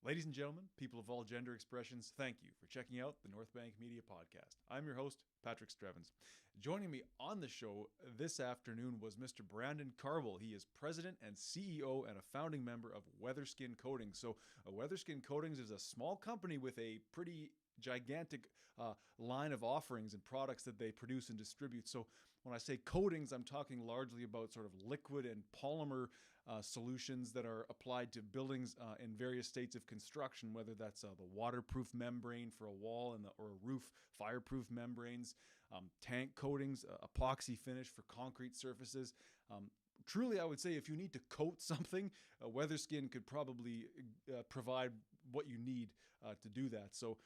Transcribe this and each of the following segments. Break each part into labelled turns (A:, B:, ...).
A: Ladies and gentlemen, people of all gender expressions, thank you for checking out the North Bank Media Podcast. I'm your host, Patrick Strevens. Joining me on the show this afternoon was Mr. Brandon Carbol. He is president and CEO and a founding member of Weatherskin Coatings. So, Weatherskin Coatings is a small company with a pretty gigantic line of offerings and products that they produce and distribute. So when I say coatings, I'm talking largely about sort of liquid and polymer solutions that are applied to buildings in various states of construction, whether that's the waterproof membrane for a wall or a roof, fireproof membranes, tank coatings, epoxy finish for concrete surfaces. Truly, I would say if you need to coat something, Weatherskin could probably provide what you need to do that. So,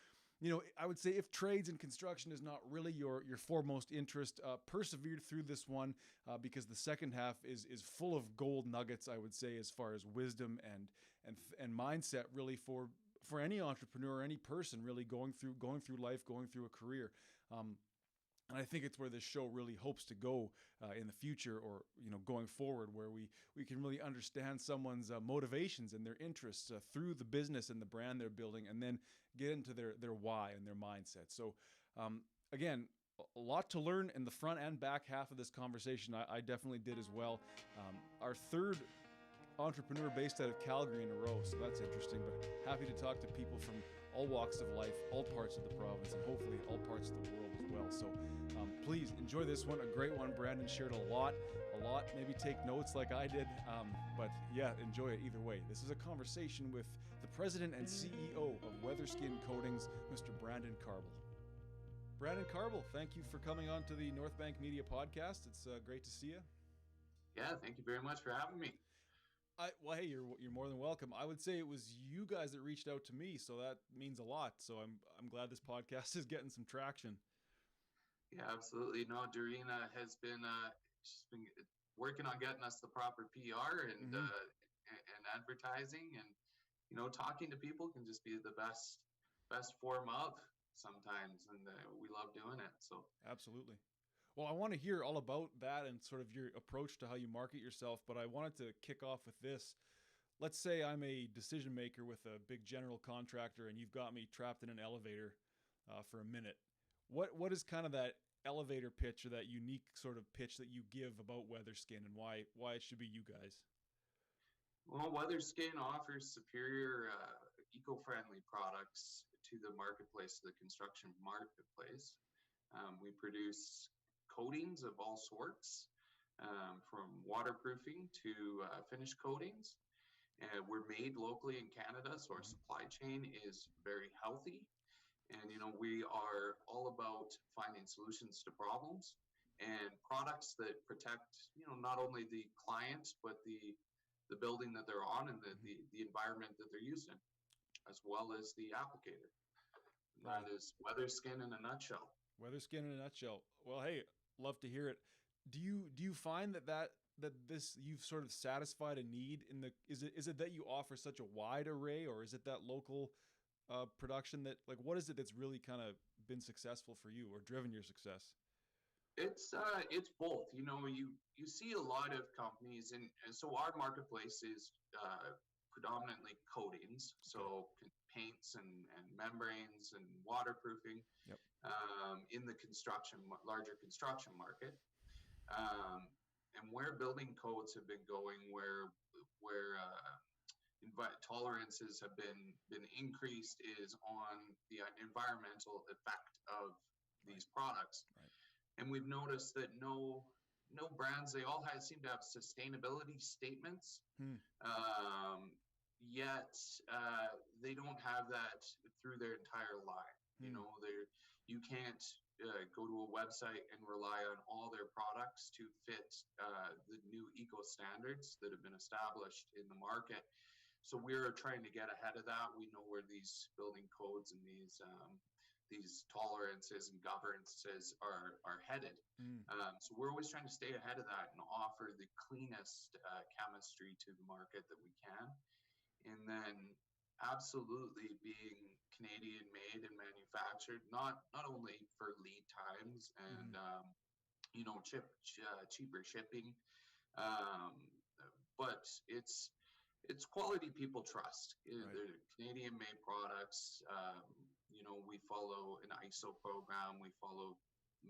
A: I would say if trades and construction is not really your foremost interest, persevere through this one because the second half is full of gold nuggets, I would say, as far as wisdom and mindset really for any entrepreneur or any person really going through life, going through a career. And I think it's where this show really hopes to go in the future, or going forward, where we can really understand someone's motivations and their interests through the business and the brand they're building, and then get into their why and their mindset. So, again, a lot to learn in the front and back half of this conversation. I definitely did as well. Our third entrepreneur based out of Calgary in a row, so that's interesting, but happy to talk to people from all walks of life, all parts of the province, and hopefully all parts of the world as well. So please enjoy this one, a great one. Brandon shared a lot, maybe take notes like I did, but yeah, enjoy it either way. This is a conversation with the president and CEO of Weatherskin Coatings, Mr. Brandon Carbol. Brandon Carbol, thank you for coming on to the North Bank Media Podcast. It's great to see you.
B: Yeah, thank you very much for having me.
A: Well, hey, you're more than welcome. I would say it was you guys that reached out to me, so that means a lot. So I'm glad this podcast is getting some traction.
B: Yeah, absolutely. No, Dorina has been she's been working on getting us the proper PR and advertising, and talking to people can just be the best form of sometimes, and we love doing it. So
A: absolutely. Well, I want to hear all about that and sort of your approach to how you market yourself, but I wanted to kick off with this. Let's say I'm a decision maker with a big general contractor and you've got me trapped in an elevator for a minute. What is kind of that elevator pitch or that unique sort of pitch that you give about Weatherskin and why it should be you guys?
B: Well, Weatherskin offers superior eco-friendly products to the marketplace, the construction marketplace. We produce coatings of all sorts, from waterproofing to finish coatings. And we're made locally in Canada, so our supply chain is very healthy. And, we are all about finding solutions to problems and products that protect, not only the client, but the building that they're on and the environment that they're using, as well as the applicator. And that is Weatherskin in a nutshell.
A: Weatherskin in a nutshell. Well, hey, love to hear it. Do you find that this you've sort of satisfied a need in the is it that you offer such a wide array, or is it that local production that, like, what is it that's really kind of been successful for you or driven your success?
B: It's both. You see a lot of companies, and so our marketplace is predominantly coatings, so paints and membranes and waterproofing.
A: Yep.
B: In the larger construction market, and where building codes have been going, where tolerances have been increased, is on the environmental effect of these products.
A: Right.
B: And we've noticed that no brands, they all seem to have sustainability statements. Yet they don't have that through their entire line. You can't go to a website and rely on all their products to fit the new eco standards that have been established in the market. So we're trying to get ahead of that. We know where these building codes and these tolerances and governances are headed. So we're always trying to stay ahead of that and offer the cleanest chemistry to the market that we can. And then absolutely being Canadian made and manufactured, not only for lead times and cheaper shipping, but it's it's quality people trust.
A: Right.
B: They're Canadian-made products. We follow an ISO program. We follow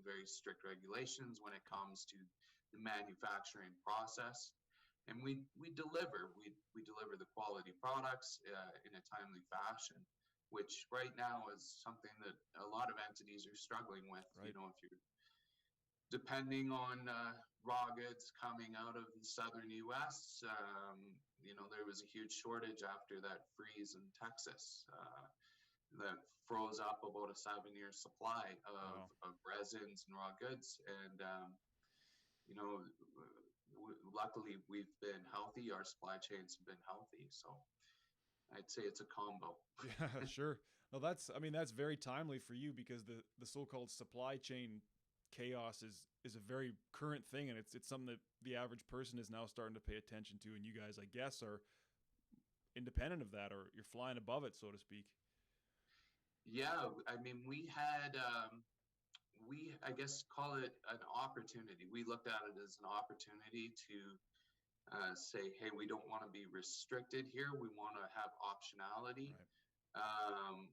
B: very strict regulations when it comes to the manufacturing process, and we deliver. We deliver the quality products in a timely fashion, which right now is something that a lot of entities are struggling with.
A: Right.
B: If you're depending on raw goods coming out of the southern U.S. There was a huge shortage after that freeze in Texas that froze up about a 7-year supply
A: Wow.
B: of resins and raw goods. And, luckily we've been healthy. Our supply chains have been healthy. So I'd say it's a combo.
A: Yeah, sure. No, that's very timely for you because the so-called supply chain chaos is a very current thing, and it's something that the average person is now starting to pay attention to, and you guys, I guess, are independent of that, or you're flying above it, so to speak.
B: Yeah, I mean, I guess, call it an opportunity. We looked at it as an opportunity to say, hey, we don't want to be restricted here. We want to have optionality.
A: Right.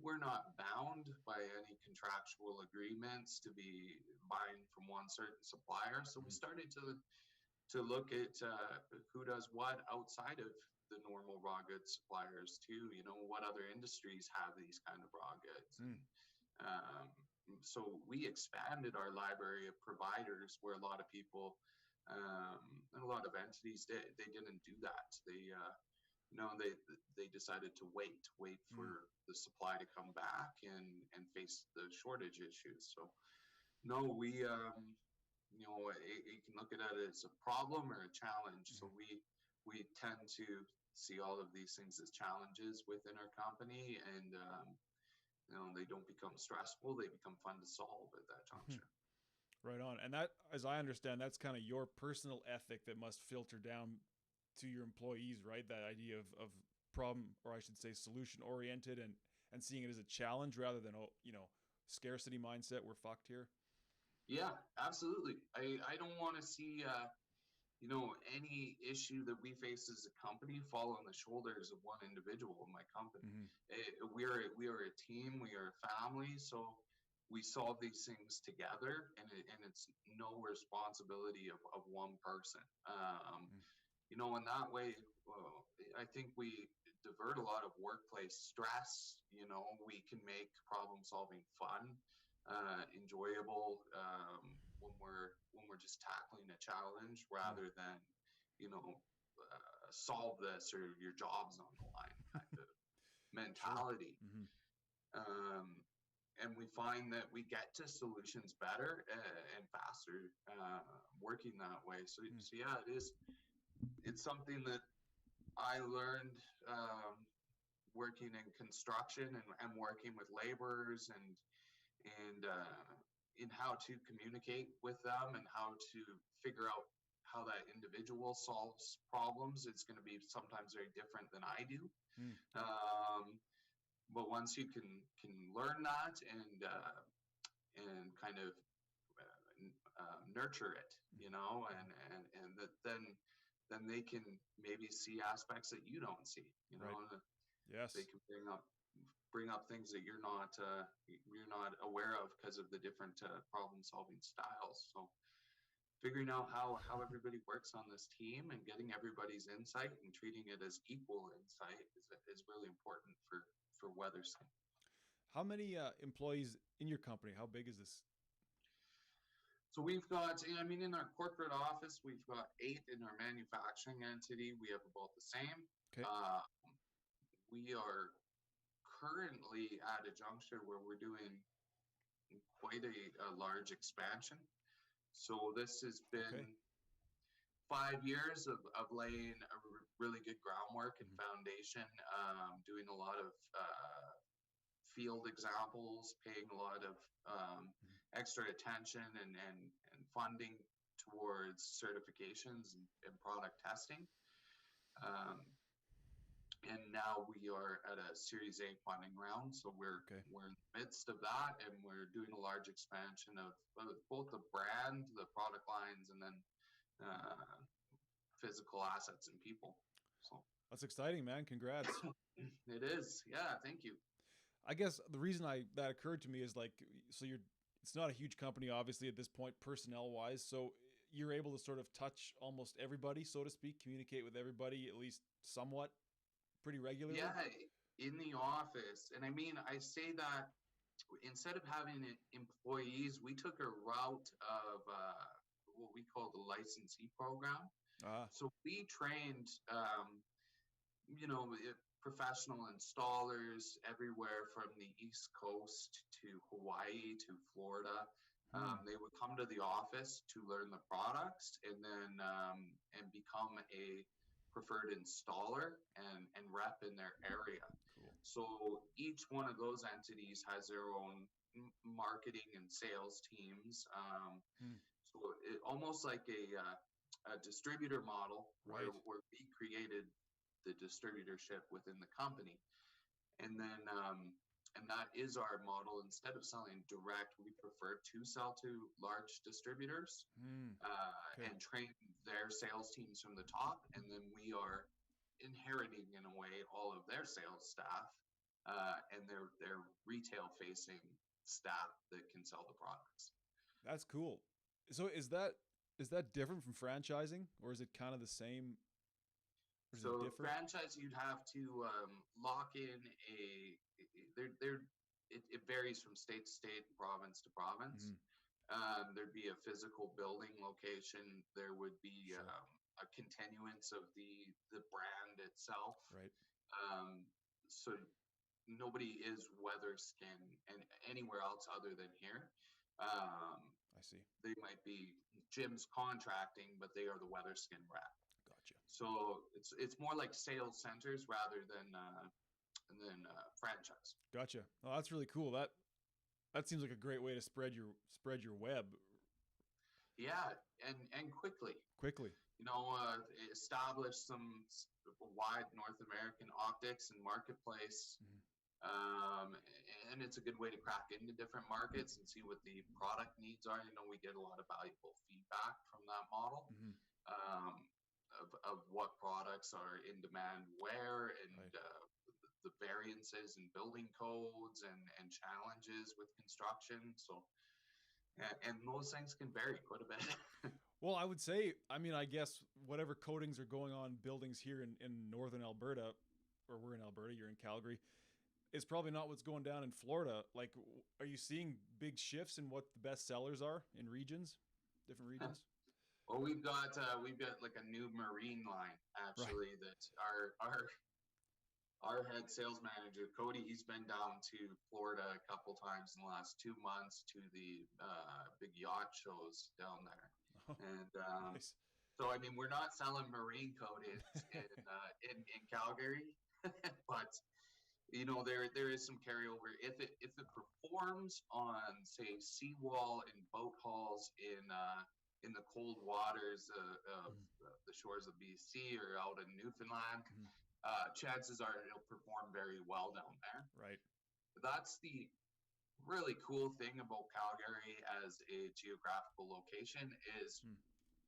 B: We're not bound by any contractual agreements to be buying from one certain supplier. So we started to look at who does what outside of the normal raw goods suppliers too. What other industries have these kind of raw goods. Um, so we expanded our library of providers where a lot of people and a lot of entities they didn't do that. They decided to wait for the supply to come back and face the shortage issues. So no, we you can look at it as a problem or a challenge. So we tend to see all of these things as challenges within our company, and they don't become stressful. They become fun to solve at that juncture.
A: Right on. And that, as I understand, that's kind of your personal ethic that must filter down to your employees, right? That idea of problem, or I should say solution oriented, and seeing it as a challenge rather than, scarcity mindset. We're fucked here.
B: Yeah, absolutely. I don't want to see any issue that we face as a company fall on the shoulders of one individual in my company. We are a team. We are a family. So we solve these things together, and it's no responsibility of one person. In that way, I think we divert a lot of workplace stress. We can make problem solving fun, enjoyable, when we're just tackling a challenge rather than, solve this or your job's on the line kind of mentality. And we find that we get to solutions better and faster working that way. So yeah, it's something that I learned working in construction and working with laborers and in how to communicate with them and how to figure out how that individual solves problems. It's going to be sometimes very different than I do. But once you can learn that and kind of nurture it, and that then they can maybe see aspects that you don't see,
A: Right. Yes.
B: They can bring up things that you're not aware of because of the different problem solving styles. So figuring out how everybody works on this team and getting everybody's insight and treating it as equal insight is really important for Weatherscape.
A: How many employees in your company? How big is this?
B: So we've got, in our corporate office, we've got 8. In our manufacturing entity, we have about the same.
A: Okay.
B: We are currently at a juncture where we're doing quite a large expansion. So this has been 5 years of laying a really good groundwork and foundation, doing a lot of field examples, paying a lot of extra attention and funding towards certifications and product testing. And now we are at a Series A funding round, so we're in the midst of that, and we're doing a large expansion of both the brand, the product lines, and then physical assets and people. So
A: That's exciting, man. Congrats.
B: it is. Yeah, thank you.
A: I guess the reason that occurred to me is like, so it's not a huge company, obviously, at this point, personnel wise. So you're able to sort of touch almost everybody, so to speak, communicate with everybody at least somewhat pretty regularly.
B: Yeah, in the office. And I mean, I say that instead of having employees, we took a route of what we call the licensee program.
A: Ah,
B: So we trained, professional installers everywhere from the East Coast to Hawaii to Florida. They would come to the office to learn the products and then and become a preferred installer and rep in their area.
A: cool.
B: So each one of those entities has their own marketing and sales teams.
A: Hmm.
B: So almost like a distributor model
A: Right.
B: where we created the distributorship within the company. And then, and that is our model. Instead of selling direct, we prefer to sell to large distributors
A: Okay.
B: and train their sales teams from the top. And then we are inheriting, in a way, all of their sales staff and their retail facing staff that can sell the products.
A: That's cool. So is that different from franchising, or is it kind of the same? Or is it
B: So
A: different?
B: franchise, you'd have to lock in it varies from state to state, province to province.
A: Mm-hmm.
B: There'd be a physical building location. There would be
A: Sure.
B: a continuance of the brand itself.
A: Right.
B: So nobody is weather skin and anywhere else other than here.
A: I see.
B: They might be Jim's contracting, but they are the weather skin rep.
A: Gotcha.
B: So it's more like sales centers rather than franchise.
A: Gotcha. Oh, that's really cool. That seems like a great way to spread your web
B: Yeah, and quickly,
A: quickly.
B: establish some wide North American optics and marketplace. And it's a good way to crack into different markets and see what the product needs are. We get a lot of valuable feedback from that model.
A: Mm-hmm.
B: Of what products are in demand where and
A: Right.
B: the variances in building codes and challenges with construction. So, and those things can vary quite a bit.
A: Well, I would say, I mean, I guess whatever coatings are going on buildings here in northern Alberta, or we're in Alberta, you're in Calgary, is probably not what's going down in Florida. Like, are you seeing big shifts in what the best sellers are in different regions?
B: Well, we've got like a new marine line actually that our head sales manager Cody, he's been down to Florida a couple times in the last 2 months to the big yacht shows down there, and
A: Nice.
B: so I mean we're not selling marine coatings in Calgary, but there is some carryover if it performs on say seawall and boat hulls in the cold waters of the shores of BC or out in Newfoundland, chances are it'll perform very well down there.
A: Right.
B: That's the really cool thing about Calgary as a geographical location is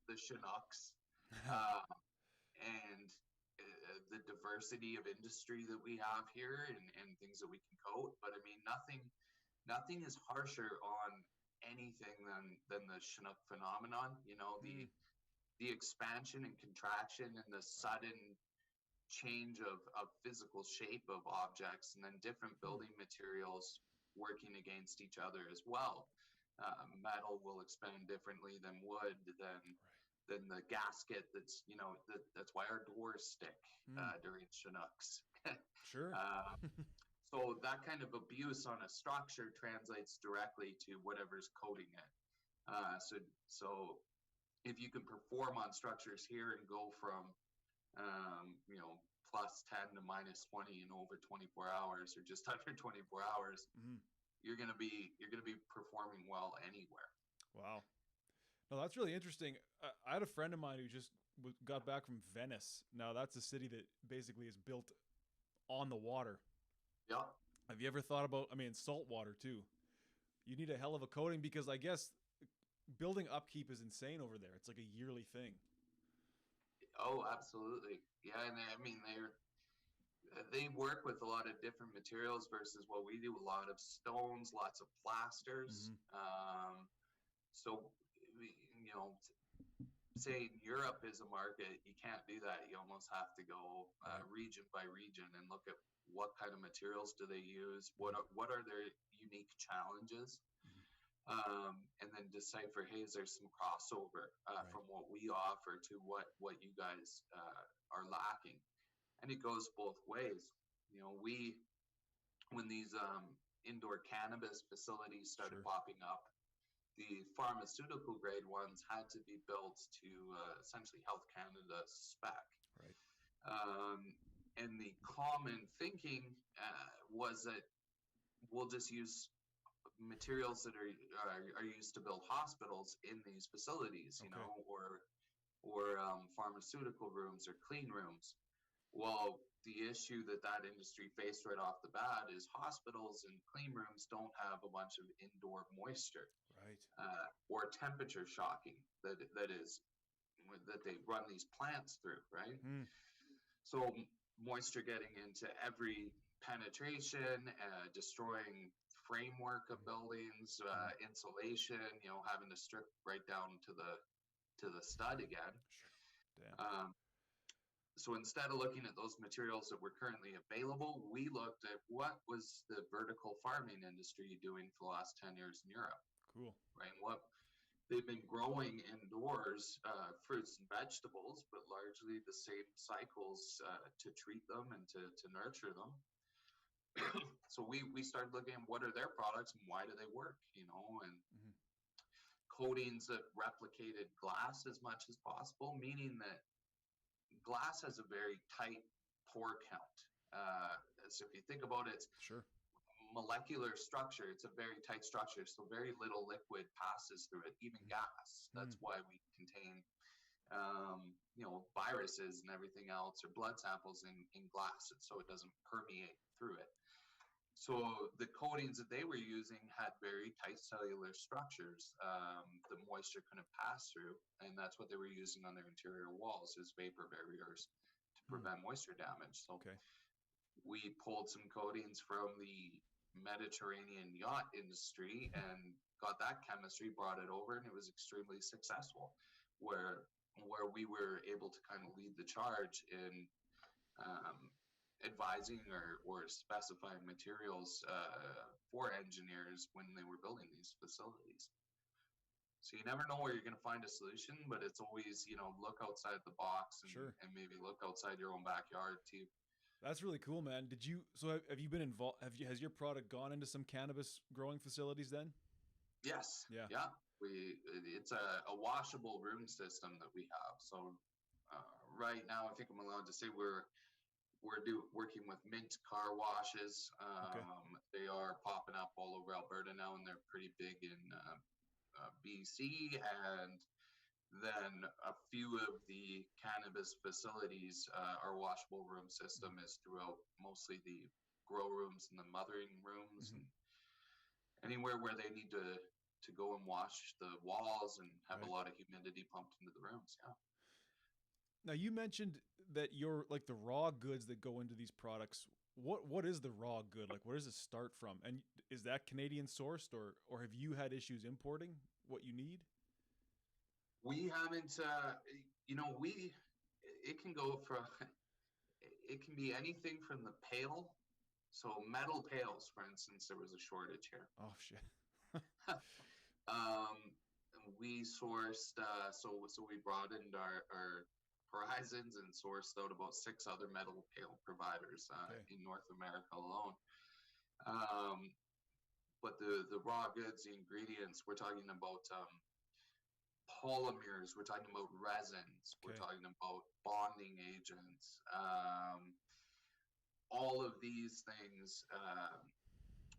B: the Chinooks and the diversity of industry that we have here and things that we can coat. But I mean, nothing is harsher on anything than the Chinook phenomenon. The expansion and contraction and the sudden change of physical shape of objects, and then different building materials working against each other as well. Metal will expand differently than wood, than the gasket. That's why our doors stick during Chinooks.
A: Sure.
B: So that kind of abuse on a structure translates directly to whatever's coating it. So if you can perform on structures here and go from, plus 10 to minus 20 in over 24 hours or just under 24 hours, you're going to be performing well anywhere.
A: Wow. No, that's really interesting. I had a friend of mine who just got back from Venice. Now that's a city that basically is built on the water.
B: Yeah.
A: Have you ever thought about, I mean, salt water too? You need a hell of a coating because I guess building upkeep is insane over there. It's like a yearly thing.
B: Oh, absolutely. Yeah, and I mean they work with a lot of different materials versus what we do. A lot of stones, lots of plasters.
A: Mm-hmm.
B: So, you know, say Europe is a market, you can't do that. You almost have to go
A: Right.
B: region by region and look at what kind of materials do they use, what are their unique challenges,
A: Mm-hmm.
B: and then decipher, hey, is there some crossover
A: Right.
B: from what we offer to what you guys are lacking? And it goes both ways. We when these indoor cannabis facilities started
A: Sure.
B: popping up, the pharmaceutical grade ones had to be built to essentially Health Canada spec.
A: Right.
B: And the common thinking was that we'll just use materials that are used to build hospitals in these facilities,
A: Okay.
B: or pharmaceutical rooms or clean rooms. Well, the issue that industry faced right off the bat is hospitals and clean rooms don't have a bunch of indoor moisture
A: Right.
B: or temperature shocking that they run these plants through, right?
A: Hmm.
B: So moisture getting into every penetration, destroying framework of buildings,
A: Mm-hmm.
B: insulation, having to strip right down to the stud again.
A: Sure. Damn.
B: Um, so instead of looking at those materials that were currently available, we looked at what was the vertical farming industry doing for the last 10 years in Europe,
A: Cool.
B: right? What they've been growing indoors, fruits and vegetables, but largely the same cycles to treat them and to nurture them. So we started looking at what are their products and why do they work, and
A: Mm-hmm.
B: coatings that replicated glass as much as possible, meaning that glass has a very tight pore count. So if you think about it,
A: Sure.
B: molecular structure, it's a very tight structure, so very little liquid passes through it, even gas.
A: Mm-hmm.
B: That's why we contain viruses and everything else, or blood samples in glass, so it doesn't permeate through it. So the coatings that they were using had very tight cellular structures that moisture couldn't pass through, and that's what they were using on their interior walls as vapor barriers to
A: Mm.
B: prevent moisture damage. So
A: Okay.
B: we pulled some coatings from the Mediterranean yacht industry and got that chemistry, brought it over, and it was extremely successful. Where we were able to kind of lead the charge in um, advising or specifying materials for engineers when they were building these facilities. So you never know where you're going to find a solution, but it's always, look outside the box and,
A: Sure.
B: and maybe look outside your own backyard too.
A: That's really cool, man. Have you been involved? Has your product gone into some cannabis growing facilities then?
B: Yes.
A: Yeah.
B: Yeah. It's a washable room system that we have. So right now, I think I'm allowed to say we're working with Mint car washes.
A: Okay.
B: They are popping up all over Alberta now, and they're pretty big in BC. And then a few of the cannabis facilities, our washable room system is throughout mostly the grow rooms and the mothering rooms,
A: Mm-hmm.
B: and anywhere where they need to go and wash the walls and have
A: Right.
B: a lot of humidity pumped into the rooms. Yeah.
A: Now you mentioned that you're like the raw goods that go into these products. What is the raw good? Like, where does it start from? And is that Canadian sourced, or have you had issues importing what you need?
B: We haven't, it can go from, it can be anything from the pail. So metal pails, for instance, there was a shortage here.
A: Oh shit.
B: um, we sourced, so we broadened our horizons and sourced out about 6 other metal pail providers
A: Okay.
B: in North America alone. Um, but the raw goods, the ingredients, we're talking about polymers, we're talking about resins, we're
A: Okay.
B: talking about bonding agents. All of these things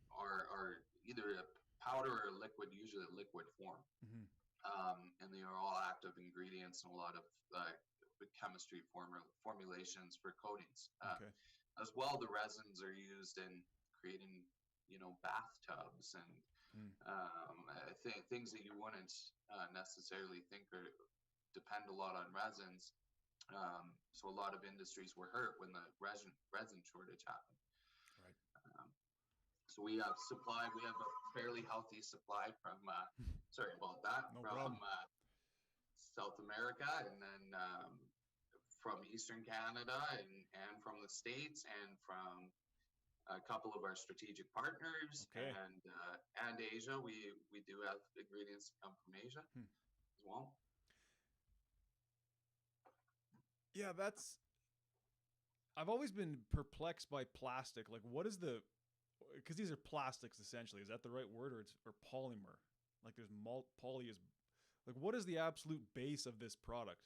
B: are either a powder or a liquid, usually a liquid form.
A: Mm-hmm.
B: And they are all active ingredients and a lot of chemistry formulations for coatings.
A: Okay.
B: As well, the resins are used in creating, bathtubs and
A: Mm.
B: things that you wouldn't necessarily think depend a lot on resins. So a lot of industries were hurt when the resin shortage happened.
A: Right.
B: Um, so we have supply. We have a fairly healthy supply from. Sorry about that.
A: No
B: From
A: problem.
B: South America, and then from Eastern Canada, and from the States, and from a couple of our strategic partners,
A: Okay.
B: and Asia. We do have ingredients that come from Asia
A: Hmm.
B: as well.
A: Yeah, I've always been perplexed by plastic. Like, what is because these are plastics essentially. Is that the right word, or polymer? Like, there's poly is, like, what is the absolute base of this product?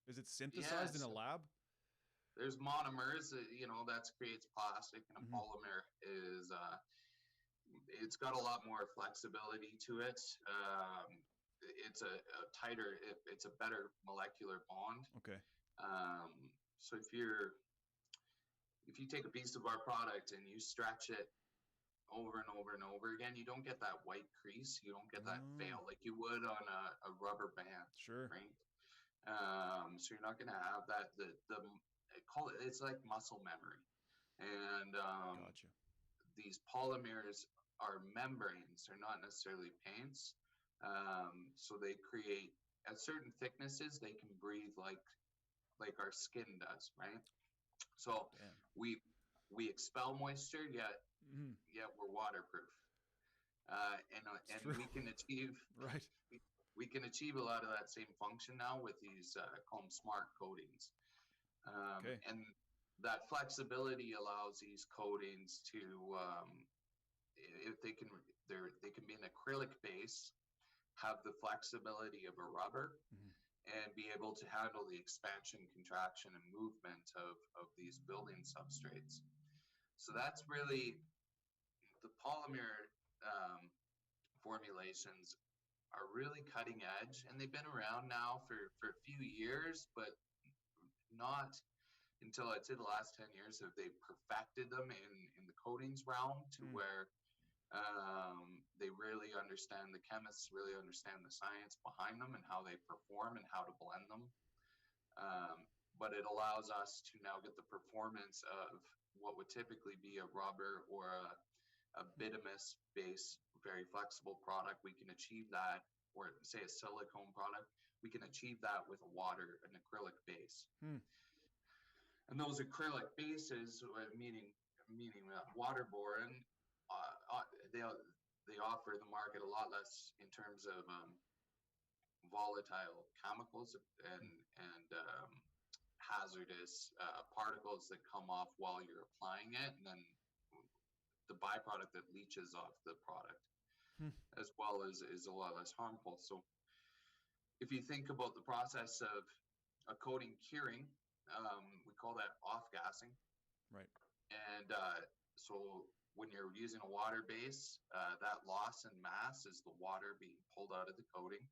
A: Is it synthesized in a lab?
B: There's monomers, that creates plastic, and a
A: Mm-hmm.
B: polymer is, it's got a lot more flexibility to it. It's a tighter, it's a better molecular bond.
A: Okay.
B: So if you take a piece of our product and you stretch it over and over and over again, you don't get that white crease. You don't get that fail like you would on a rubber band.
A: Sure.
B: Right. So you're not going to have that. It's like muscle memory, and
A: Gotcha.
B: these polymers are membranes. They're not necessarily paints. So they create at certain thicknesses. They can breathe like our skin does, right? So
A: Damn.
B: we expel moisture, yet we're waterproof, and we can achieve
A: right.
B: We can achieve a lot of that same function now with these call them smart coatings,
A: Okay.
B: and that flexibility allows these coatings to if they can be an acrylic base, have the flexibility of a rubber, and be able to handle the expansion, contraction, and movement of these building substrates. So that's really the polymer formulations are really cutting edge, and they've been around now for a few years, but not until I'd say the last 10 years have they perfected them in the coatings realm to where they really understand, the chemists really understand the science behind them and how they perform and how to blend them. But it allows us to now get the performance of what would typically be a rubber or a bituminous based, very flexible product. We can achieve that, or say a silicone product, we can achieve that with an acrylic base. And those acrylic bases, meaning waterborne, they offer the market a lot less in terms of volatile chemicals and hazardous particles that come off while you're applying it, and then the byproduct that leaches off the product as well is a lot less harmful. So if you think about the process of a coating curing, we call that off-gassing.
A: Right.
B: And so when you're using a water base, that loss in mass is the water being pulled out of the coating,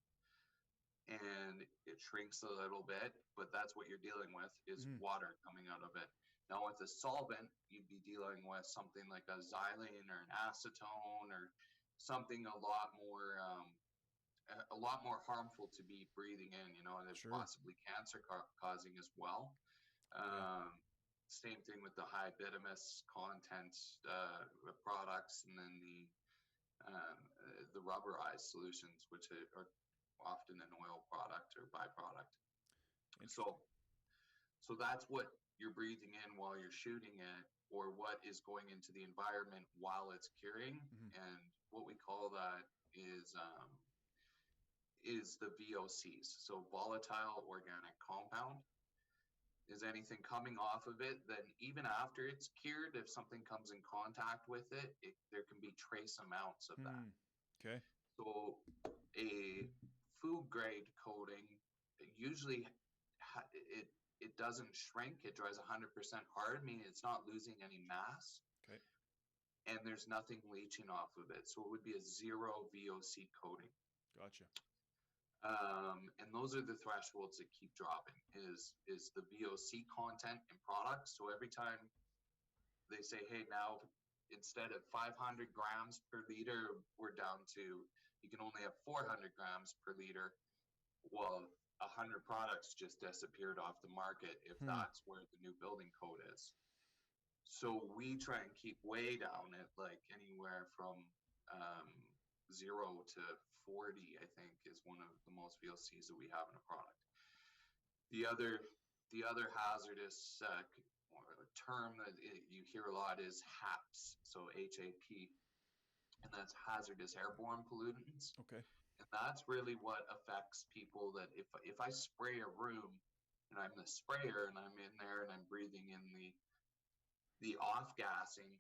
B: and it shrinks a little bit, but that's what you're dealing with is water coming out of it. Now with a solvent, you'd be dealing with something like a xylene or an acetone or something a lot more harmful to be breathing in, and it's possibly cancer causing as well. Same thing with the high bituminous content products, and then the rubberized solutions, which are often an oil product or byproduct. So that's what you're breathing in while you're shooting it, or what is going into the environment while it's curing. And what we call that is the VOCs. So volatile organic compound is anything coming off of it. Then even after it's cured, if something comes in contact with it, there can be trace amounts of that.
A: Okay.
B: So a food grade coating usually it doesn't shrink. It dries 100% hard, meaning it's not losing any mass.
A: Okay.
B: And there's nothing leaching off of it. So it would be a zero VOC coating.
A: Gotcha.
B: And those are the thresholds that keep dropping is the VOC content in products. So every time they say, hey, now instead of 500 grams per liter, we're down to, you can only have 400 grams per liter. Well, 100 products just disappeared off the market if that's where the new building code is. So we try and keep way down at like anywhere from um, 0 to 40, I think, is one of the most VOCs that we have in a product. The other hazardous term that you hear a lot is HAPs, so HAP, and that's hazardous airborne pollutants.
A: Okay.
B: And that's really what affects people. That if I spray a room and I'm the sprayer and I'm in there and I'm breathing in the off gassing,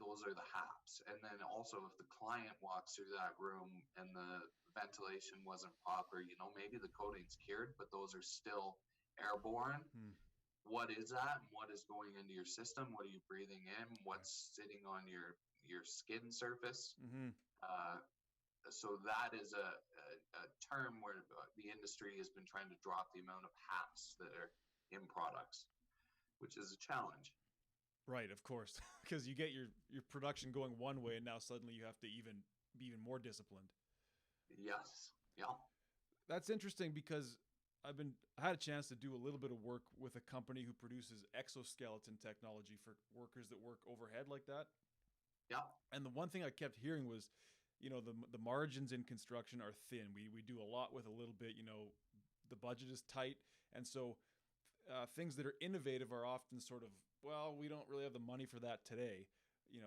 B: those are the HAPs. And then also if the client walks through that room and the ventilation wasn't proper, maybe the coating's cured, but those are still airborne. What is that? And what is going into your system? What are you breathing in? What's sitting on your skin surface? So that is a term where the industry has been trying to drop the amount of HAPs that are in products, which is a challenge.
A: Right, of course, because you get your production going one way, and now suddenly you have to be even more disciplined.
B: Yes. Yeah.
A: That's interesting because I had a chance to do a little bit of work with a company who produces exoskeleton technology for workers that work overhead like that.
B: Yeah.
A: And the one thing I kept hearing was, the margins in construction are thin. We do a lot with a little bit. The budget is tight, and so things that are innovative are often sort of, well, we don't really have the money for that today.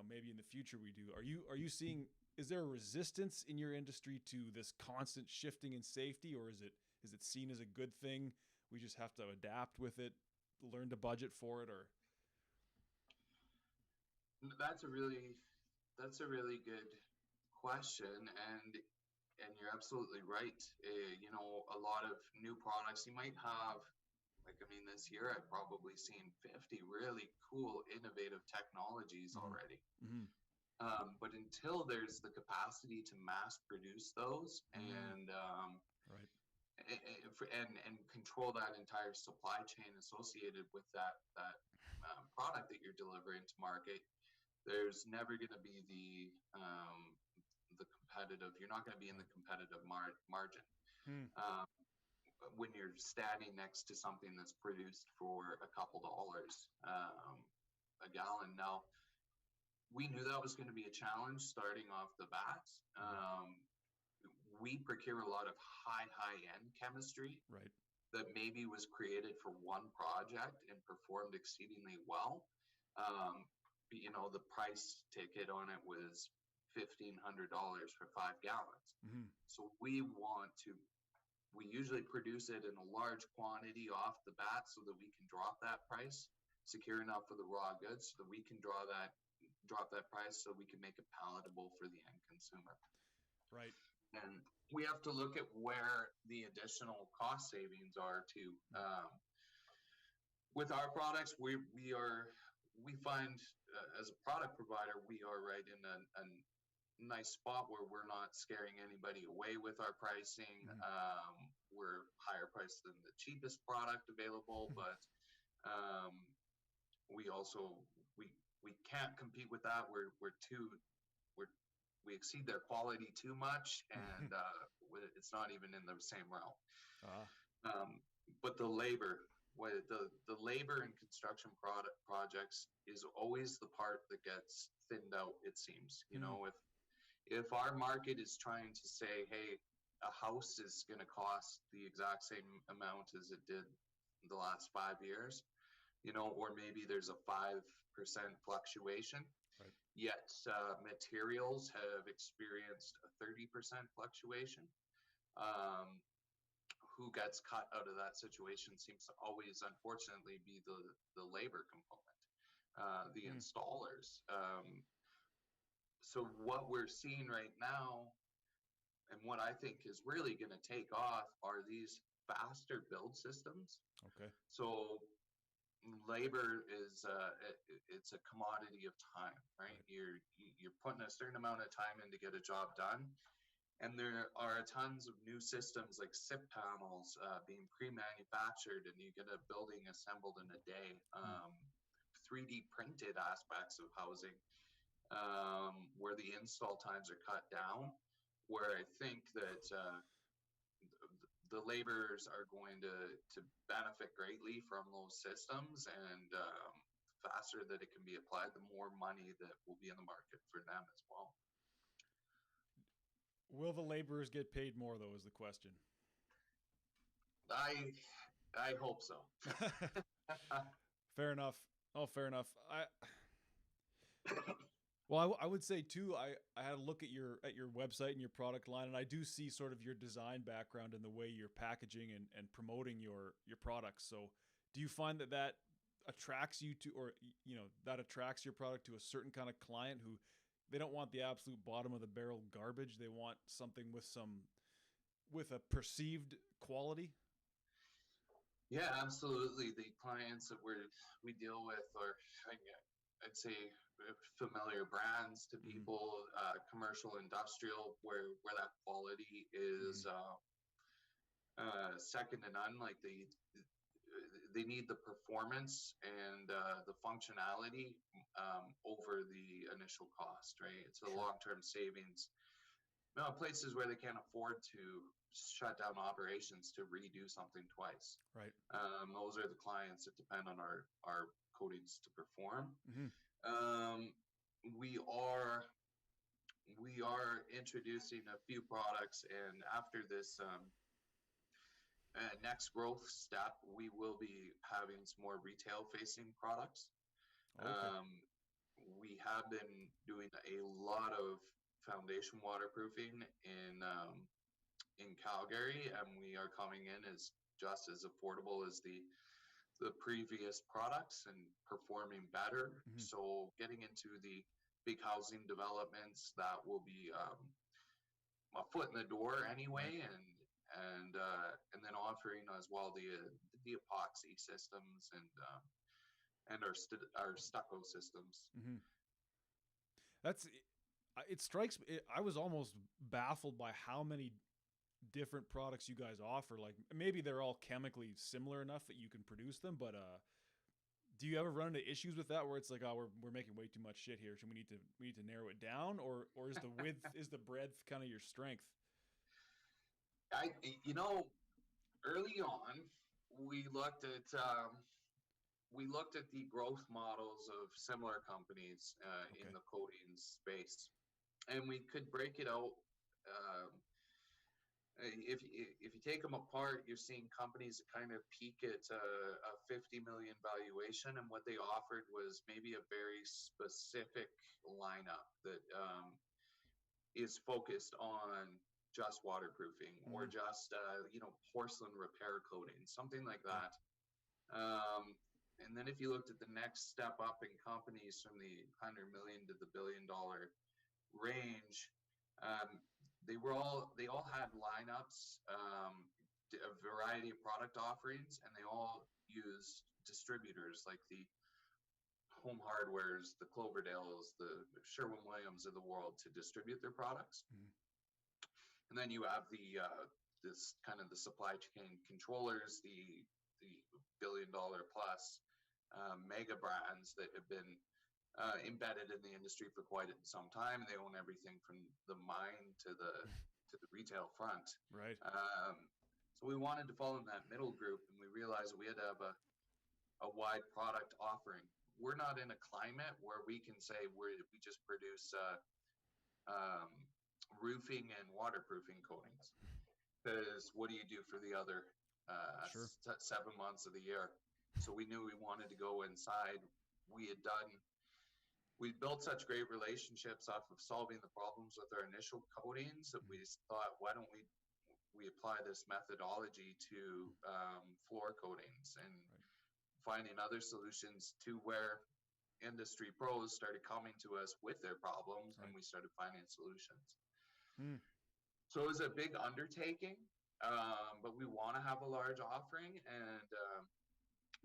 A: Maybe in the future we do. Are you seeing? Is there a resistance in your industry to this constant shifting in safety, or is it seen as a good thing? We just have to adapt with it, learn to budget for it, or?
B: That's a really good question, and you're absolutely right. A lot of new products you might have. This year I've probably seen 50 really cool, innovative technologies already. But until there's the capacity to mass produce those and control that entire supply chain associated with that product that you're delivering to market, there's never going to be the competitive. You're not going to be in the competitive margin. When you're standing next to something that's produced for a couple dollars a gallon. Now, we knew that was going to be a challenge starting off the bat. We procure a lot of high-end chemistry that maybe was created for one project and performed exceedingly well. The price ticket on it was $1,500 for 5 gallons. So we usually produce it in a large quantity off the bat so that we can drop that price, secure enough for the raw goods so that we can drop that price so we can make it palatable for the end consumer.
A: Right.
B: And we have to look at where the additional cost savings are too. With our products, we find as a product provider, we are right in a nice spot where we're not scaring anybody away with our pricing. We're higher priced than the cheapest product available, but we can't compete with that. We exceed their quality too much, and it's not even in the same realm. But the labor in construction projects is always the part that gets thinned out, it seems. If our market is trying to say, hey, a house is going to cost the exact same amount as it did the last 5 years, or maybe there's a 5% fluctuation, yet materials have experienced a 30% fluctuation. Who gets cut out of that situation seems to always, unfortunately, be the labor component, the installers. So what we're seeing right now, and what I think is really going to take off, are these faster build systems.
A: Okay.
B: So labor is it's a commodity of time, right? You're putting a certain amount of time in to get a job done, and there are tons of new systems like SIP panels being pre-manufactured, and you get a building assembled in a day. 3D printed aspects of housing. Where the install times are cut down, where I think that the laborers are going to benefit greatly from those systems, and faster that it can be applied, the more money that will be in the market for them as well.
A: Will the laborers get paid more, though, is the question.
B: I hope so.
A: Fair enough. Oh, fair enough. Well, I would say too. I had a look at your website and your product line, and I do see sort of your design background and the way you're packaging and promoting your products. So, do you find that attracts you to, or that attracts your product to a certain kind of client who they don't want the absolute bottom of the barrel garbage? They want something with a perceived quality.
B: Yeah, absolutely. The clients that we deal with are, I'd say, familiar brands to people, commercial, industrial, where that quality is second to none. Like they need the performance and the functionality over the initial cost, right? It's a long-term savings. Places where they can't afford to shut down operations to redo something twice.
A: Right.
B: Those are the clients that depend on our coatings to perform. We are introducing a few products, and after this next growth step, we will be having some more retail-facing products.
A: Okay.
B: We have been doing a lot of foundation waterproofing in Calgary, and we are coming in as just as affordable as the previous products and performing better. So getting into the big housing developments, that will be a foot in the door anyway, and then offering as well the epoxy systems and our stucco systems.
A: It strikes me. I was almost baffled by how many different products you guys offer. Like maybe they're all chemically similar enough that you can produce them, but do you ever run into issues with that where it's like, oh, we're making way too much shit here, so we need to narrow it down, or is the width is the breadth kind of your strength?
B: Early on, we looked at the growth models of similar companies in the coatings space, and we could break it out. If you take them apart, you're seeing companies that kind of peak at a 50 million valuation, and what they offered was maybe a very specific lineup that is focused on just waterproofing or just porcelain repair coating, something like that. And then if you looked at the next step up in companies from the 100 million to the $1 billion range, they all had lineups, a variety of product offerings, and they all used distributors like the Home Hardwares, the Cloverdales, the Sherwin-Williams of the world to distribute their products. And then you have this kind of the supply chain controllers, the $1 billion plus mega brands that have been embedded in the industry for quite some time, and they own everything from the mine to the retail front.
A: Right.
B: So we wanted to fall in that middle group, and we realized we had to have a wide product offering. We're not in a climate where we can say we just produce roofing and waterproofing coatings, because what do you do for the other 7 months of the year? So we knew we wanted to go inside. We built such great relationships off of solving the problems with our initial coatings that we just thought, why don't we apply this methodology to floor coatings, and finding other solutions to where industry pros started coming to us with their problems, and we started finding solutions. So it was a big undertaking, but we want to have a large offering, and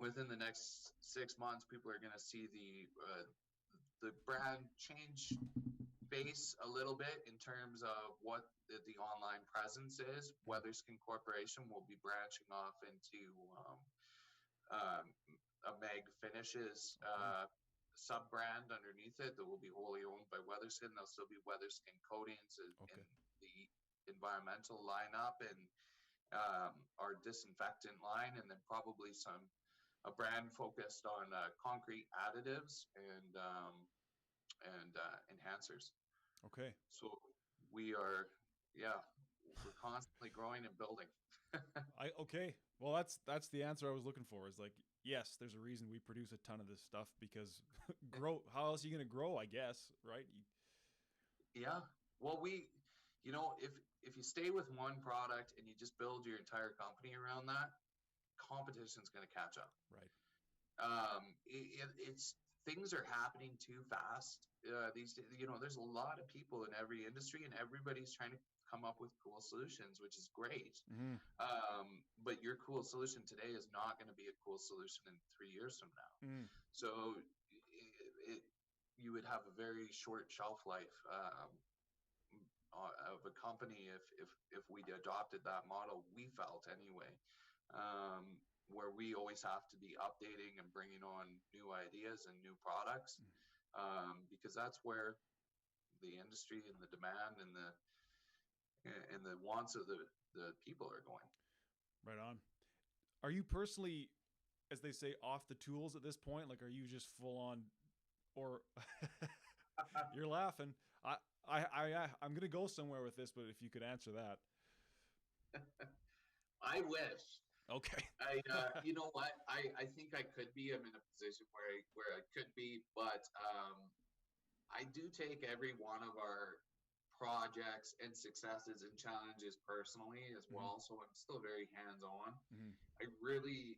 B: within the next 6 months, people are going to see the brand change face a little bit in terms of what the online presence is. Weatherskin Corporation will be branching off into a Meg Finishes sub-brand underneath it that will be wholly owned by Weatherskin. There'll still be Weatherskin coatings in the environmental lineup, and our disinfectant line, and then probably a brand focused on concrete additives and enhancers.
A: Okay.
B: So we're constantly growing and building.
A: Okay. Well, that's the answer I was looking for. Is like, yes, there's a reason we produce a ton of this stuff because grow. How else are you going to grow? I guess, right?
B: Yeah. Well, if you stay with one product and you just build your entire company around that, competition's going to catch up.
A: Right.
B: It's things are happening too fast these days. There's a lot of people in every industry, and everybody's trying to come up with cool solutions, which is great.
A: Mm-hmm.
B: But your cool solution today is not going to be a cool solution in 3 years from now.
A: Mm.
B: So you would have a very short shelf life of a company if we adopted that model. We felt anyway. Where we always have to be updating and bringing on new ideas and new products, because that's where the industry and the demand and the wants of the people are going.
A: Right on. Are you personally, as they say, off the tools at this point? Like, are you just full on, or you're laughing? I'm gonna go somewhere with this, but if you could answer that.
B: I wish.
A: Okay.
B: You know what? I think I could be. I'm in a position where I could be, but I do take every one of our projects and successes and challenges personally as well. So I'm still very hands-on.
A: Mm-hmm.
B: I really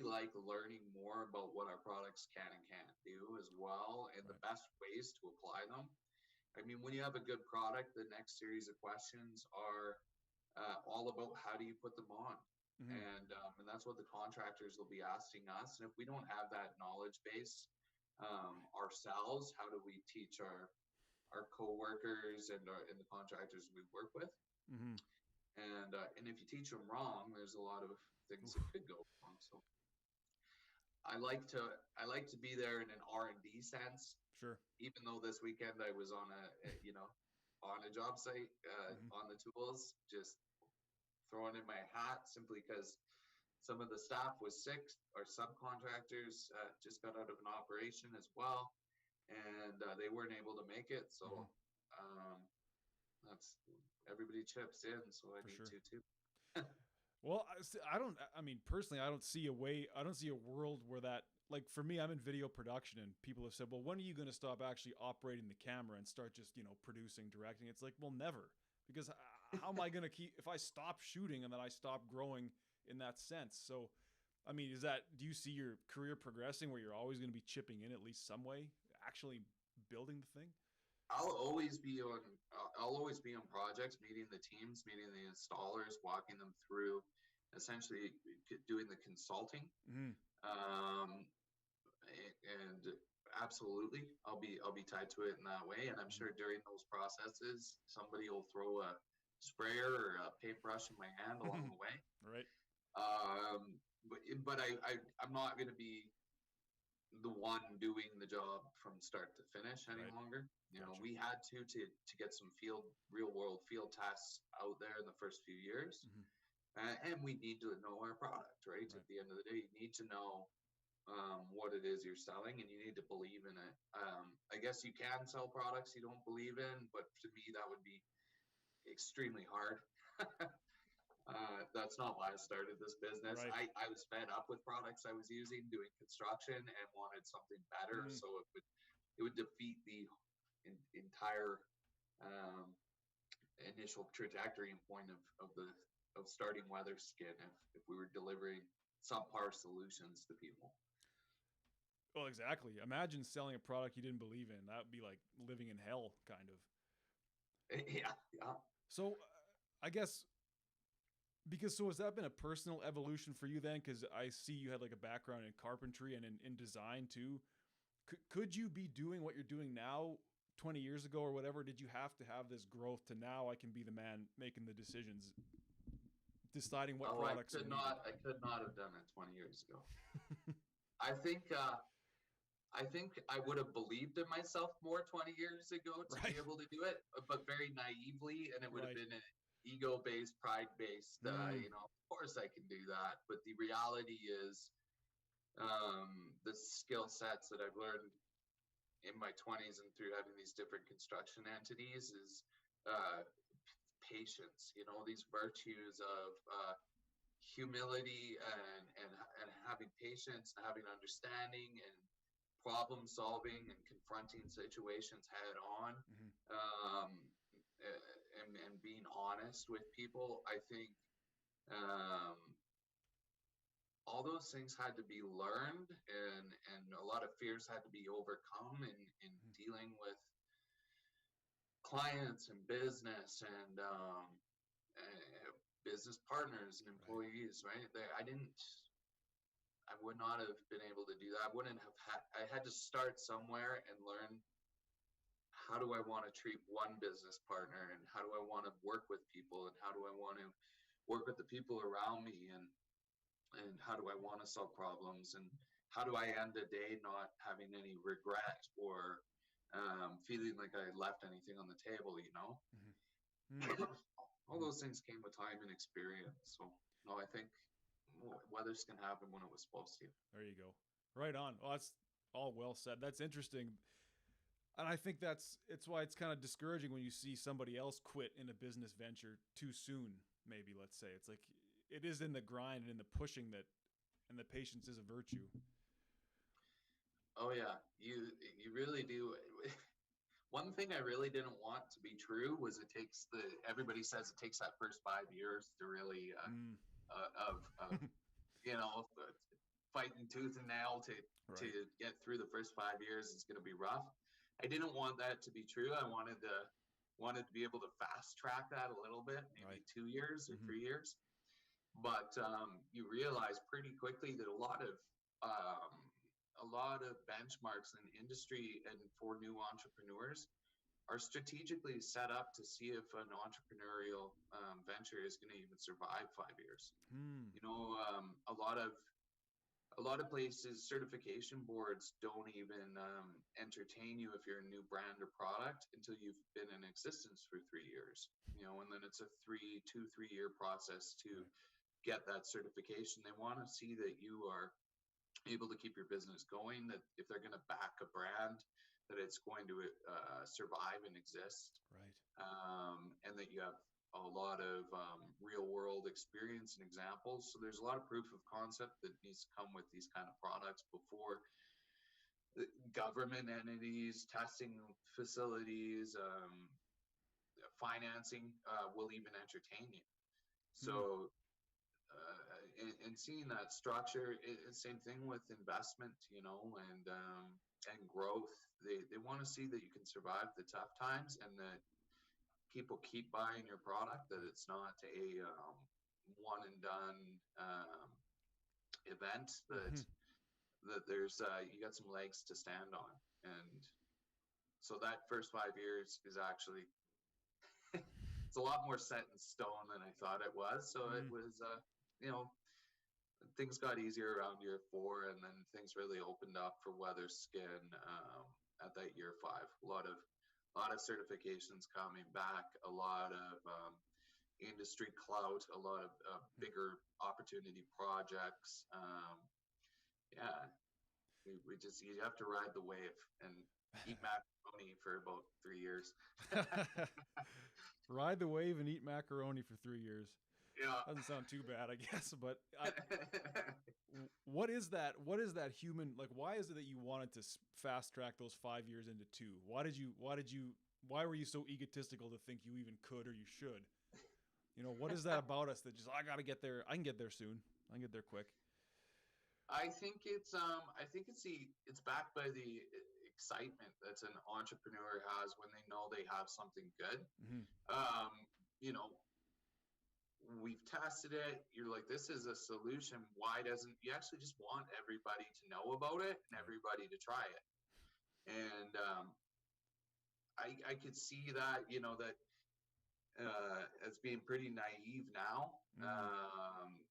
B: like learning more about what our products can and can't do as well, and the best ways to apply them. I mean, when you have a good product, the next series of questions are all about how do you put them on.
A: Mm-hmm.
B: And that's what the contractors will be asking us. And if we don't have that knowledge base ourselves, how do we teach our coworkers and the contractors we work with?
A: Mm-hmm.
B: And if you teach them wrong, there's a lot of things that could go wrong. So I like to be there in an R&D sense.
A: Sure.
B: Even though this weekend I was on a job site on the tools, just throwing in my hat simply because some of the staff was sick. Our subcontractors just got out of an operation as well, and they weren't able to make it. So that's everybody chips in. So I need to too.
A: Well, I mean, personally, I don't see a world where that, like, for me, I'm in video production, and people have said, well, when are you going to stop actually operating the camera and start just, producing, directing? It's like, well, never, because how am I going to if I stop shooting and then I stop growing in that sense? So, I mean, do you see your career progressing where you're always going to be chipping in at least some way, actually building the thing?
B: I'll always be on projects, meeting the teams, meeting the installers, walking them through, essentially doing the consulting.
A: Mm-hmm.
B: And absolutely, I'll be tied to it in that way. And I'm sure during those processes, somebody will throw a sprayer or a paintbrush in my hand along the way.
A: Right.
B: But I'm not going to be the one doing the job from start to finish any longer.
A: Gotcha.
B: We had to get some real world field tests out there in the first few years. And we need to know our product, right? At the end of the day, you need to know what it is you're selling, and you need to believe in it. I guess you can sell products you don't believe in, but to me, that would be extremely hard. That's not why I started this business.
A: Right.
B: I was fed up with products I was using, doing construction, and wanted something better. So it would defeat the entire initial trajectory and point of starting Weatherskin if we were delivering subpar solutions to people.
A: Well, exactly. Imagine selling a product you didn't believe in. That would be like living in hell, kind of.
B: Yeah.
A: So I guess, so has that been a personal evolution for you then? Because I see you had like a background in carpentry and in design too. Could you be doing what you're doing now 20 years ago or whatever? Did you have to have this growth to now I can be the man making the decisions, deciding what products?
B: I could not have done it 20 years ago. I think I would have believed in myself more 20 years ago to be able to do it, but very naively, and it would have been ego-based, pride-based, of course I can do that. But the reality is, the skill sets that I've learned in my 20s and through having these different construction entities is patience, these virtues of humility and having patience and having understanding and problem solving and confronting situations head on, and being honest with people. I think all those things had to be learned, and a lot of fears had to be overcome in dealing with clients and business and business partners and employees, right? I would not have been able to do that. I had to start somewhere and learn, how do I want to treat one business partner, and how do I want to work with people, and how do I want to work with the people around me, and how do I want to solve problems, and how do I end a day not having any regret or feeling like I left anything on the table, All those things came with time and experience. So, no, I think weather's can happen when it was supposed to.
A: There you go. Right on. Well, that's all well said. That's interesting. And I think it's why it's kind of discouraging when you see somebody else quit in a business venture too soon, maybe, let's say. It's like, it is in the grind and in the pushing and the patience is a virtue.
B: Oh yeah, you really do. One thing I really didn't want to be true was everybody says it takes that first 5 years to really fighting tooth and nail to get through the first 5 years. It's going to be rough. I didn't want that to be true. I wanted to be able to fast track that a little bit, maybe 2 years or 3 years. But you realize pretty quickly that a lot of benchmarks in industry and for new entrepreneurs are strategically set up to see if an entrepreneurial venture is going to even survive 5 years. A lot of places, certification boards don't even entertain you if you're a new brand or product until you've been in existence for 3 years. And then it's a 3 year process to get that certification. They want to see that you are able to keep your business going, that if they're going to back a brand, that it's going to survive and exist, and that you have a lot of real world experience and examples. So there's a lot of proof of concept that needs to come with these kind of products before government entities, testing facilities, financing will even entertain you. So and seeing that structure, same thing with investment, and growth. They want to see that you can survive the tough times and that people keep buying your product, that it's not a one and done event, that there's you got some legs to stand on. And so that first 5 years is actually it's a lot more set in stone than I thought it was. So it was things got easier around year 4, and then things really opened up for Weather Skin at that year 5. A lot of certifications coming back, a lot of industry clout, a lot of bigger opportunity projects. You have to ride the wave and eat macaroni for about 3 years.
A: Ride the wave and eat macaroni for 3 years.
B: Yeah,
A: doesn't sound too bad, I guess. But what is that human, like, why is it that you wanted to fast track those 5 years into 2? Why were you so egotistical to think you even could or you should? What is that about us that just, I gotta get there, I can get there soon, I can get there quick?
B: I think it's backed by the excitement that an entrepreneur has when they know they have something good. We've tested it. You're like, this is a solution. Why doesn't you actually just want everybody to know about it and everybody to try it? And I could see that, as being pretty naive now,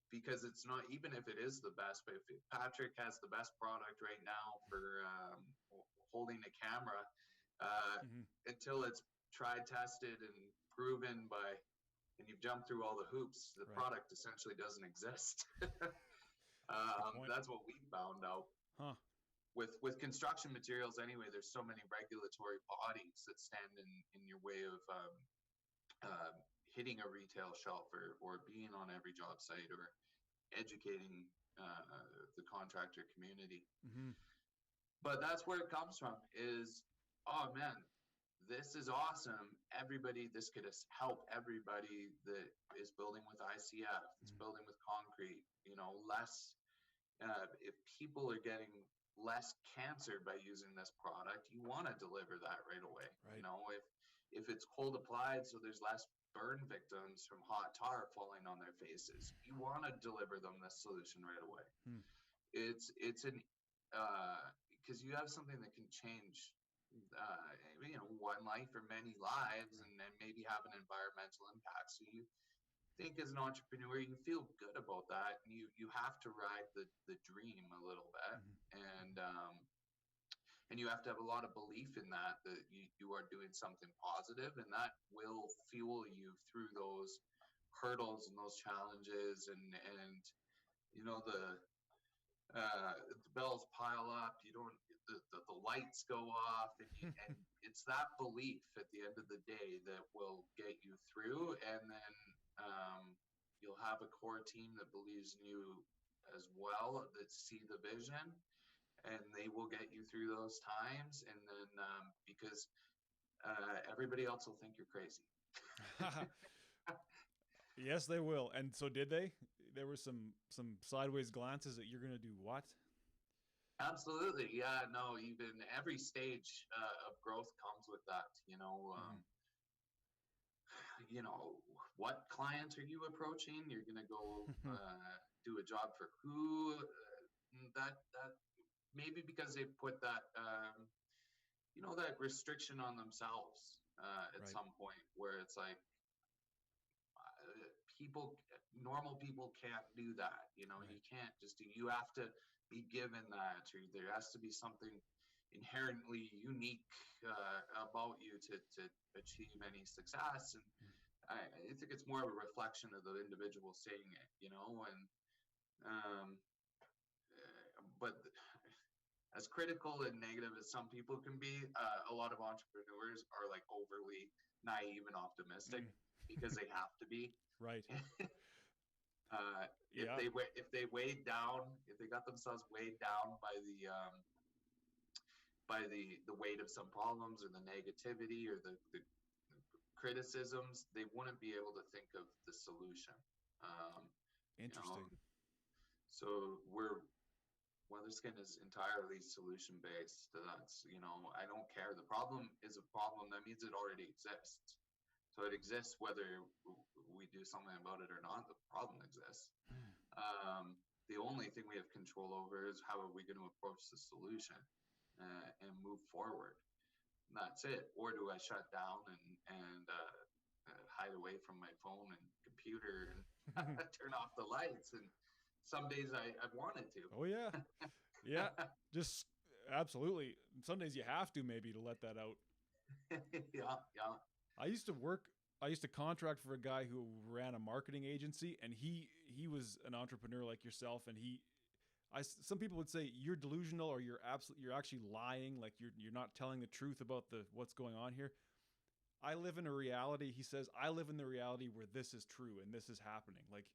B: because it's not, even if it is the best, but if Patrick has the best product right now for holding a camera, until it's tried, tested, and proven by and you've jumped through all the hoops, the
A: Right.
B: product essentially doesn't exist.
A: Point.
B: That's what we found out.
A: Huh.
B: With construction materials anyway, there's so many regulatory bodies that stand in your way of uh, hitting a retail shelf or being on every job site or educating the contractor community.
A: Mm-hmm.
B: But that's where it comes from is, oh man, this is awesome. Everybody, this could help everybody that is building with ICF, that's building with concrete, less, if people are getting less cancer by using this product, you want to deliver that right away.
A: Right.
B: If it's cold applied, so there's less burn victims from hot tar falling on their faces, you want to deliver them this solution right away. It's an because you have something that can change one life or many lives, and then maybe have an environmental impact. So you think as an entrepreneur, you feel good about that, and you have to ride the dream a little bit. And you have to have a lot of belief in that you are doing something positive, and that will fuel you through those hurdles and those challenges, and the bells pile up, the lights go off, and it's that belief at the end of the day that will get you through. And then you'll have a core team that believes in you as well, that see the vision, and they will get you through those times. And then because everybody else will think you're crazy.
A: Yes, they will. And so did they? There were some sideways glances that you're going to do what?
B: Absolutely. Yeah, no, even every stage of growth comes with that, what clients are you approaching? You're going to go do a job for who? That maybe because they put that, that restriction on themselves at
A: Right.
B: some point, where it's like, normal people can't do that.
A: Right.
B: You can't just you have to be given that, or there has to be something inherently unique about you to achieve any success. And I think it's more of a reflection of the individual saying it, but as critical and negative as some people can be, a lot of entrepreneurs are like overly naive and optimistic because they have to be.
A: Right.
B: If they weighed down, if they got themselves weighed down by the weight of some problems or the negativity or the criticisms, they wouldn't be able to think of the solution.
A: Interesting.
B: So Weatherskin is entirely solution based. That's I don't care. The problem is a problem. That means it already exists. So it exists whether we do something about it or not. The problem exists. The only thing we have control over is how are we going to approach the solution and move forward. And that's it. Or do I shut down and hide away from my phone and computer and turn off the lights? And some days I've wanted to.
A: Oh yeah, yeah. Just absolutely. Some days you have to maybe to let that out.
B: Yeah.
A: I used to contract for a guy who ran a marketing agency, and he was an entrepreneur like yourself. And some people would say you're delusional or you're actually lying. Like you're not telling the truth about what's going on here. I live in a reality. He says, I live in the reality where this is true and this is happening. Like